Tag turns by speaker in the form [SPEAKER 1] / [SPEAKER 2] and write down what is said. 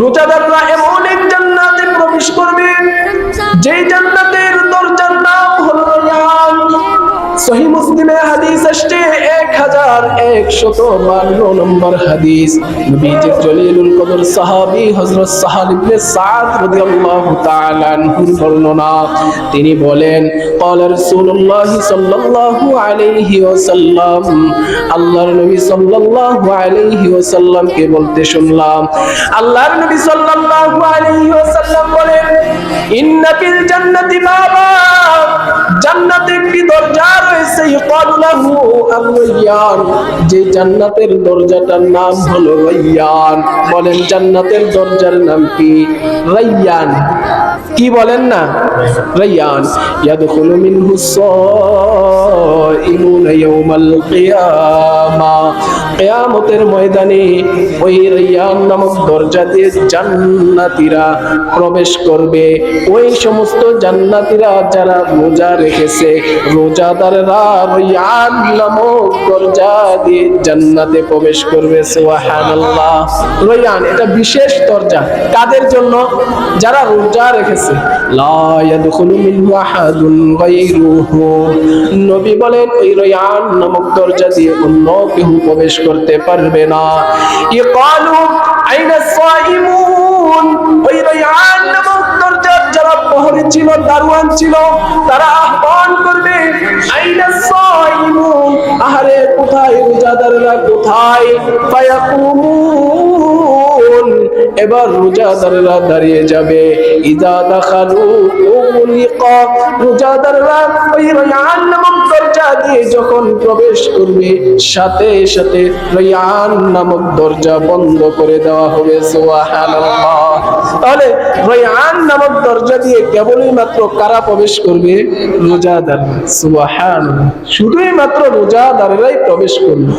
[SPEAKER 1] রোজাদাররা এমন এক জান্নাতে প্রবেশ করবে যেই জান্নাতের দরজার নাম হলো রায়্যান। সহিহ মুসলিমে হাদিস আসছে 1152 নম্বর হাদিস। নবীজির জলিলুল কদর সাহাবী হযরত সাহাল ইবনে সাদ রাদিয়াল্লাহু তাআলা আনহুর বর্ণনা। তিনি বলেন, ক্বালা রাসূলুল্লাহ সাল্লাল্লাহু আলাইহি ওয়াসাল্লাম, আল্লাহর নবী সাল্লাল্লাহু আলাইহি ওয়াসাল্লামকে বলতে শুনলাম, আল্লাহর নবী সাল্লাল্লাহু আলাইহি ওয়াসাল্লাম বলেন, ইন্না ফিল জান্নাতি বাবা, জান্নাতে একটি দরজা রয়েছে, ইউকালু লাহু আর-রায়্যান, যে জান্নাতের দরজাটার নাম হলো রায়্যান। বলেন জান্নাতের দরজার নাম কি? রায়্যান। কি বলেন না? রায়্যান। ইয়াদখুলু মিনহু সাইমুনা ইয়াওমাল কিয়ামা, কিয়ামতের ময়দানে ওই রায়্যান নামক দরজা দিয়ে জান্নাতীরা প্রবেশ করবে। ওই সমস্ত জান্নাতীরা যারা রোজা রেখেছে, রোজাদাররা রায়্যান নামক দরজা দিয়ে জান্নাতে প্রবেশ করবে। সুবহানাল্লাহ। রায়্যান এটা বিশেষ দরজা কাদের জন্য? যারা রোজা রেখেছে। লা ইয়াদখুলু মিনহু আহাদুন গায়রুহু, নবী বলেন ওই রায়্যান নামক দরজা দিয়ে অন্য কেউ প্রবেশ করতে পারবে না। ইকালু আইনা সাইমুন, ওই রায়্যান নামক দরজার যারা প্রহরী ছিল, দারোয়ান ছিল, তারা আহ্বান করবে, আইনা সাইমুন, আহারে কোথায় রোজাদাররা কোথায়? ফায়াকুমুন, এবার রোজাদাররা দাঁড়িয়ে যাবে। ইযা দাখালু উগলিকা, রোজাদাররা ওই রায়্যান নামক দরজা দিয়ে যখন প্রবেশ করবে, সাথে সাথে রায়্যান নামক দরজা বন্ধ করে দেওয়া হবে। সুবহানাল্লাহ। তাহলে রায়্যান নামক দরজা দিয়ে কেবলই মাত্র কারা প্রবেশ করবে? রোজাদার। সুবহানাল্লাহ। শুধুই মাত্র রোজাদাররাই প্রবেশ করবে।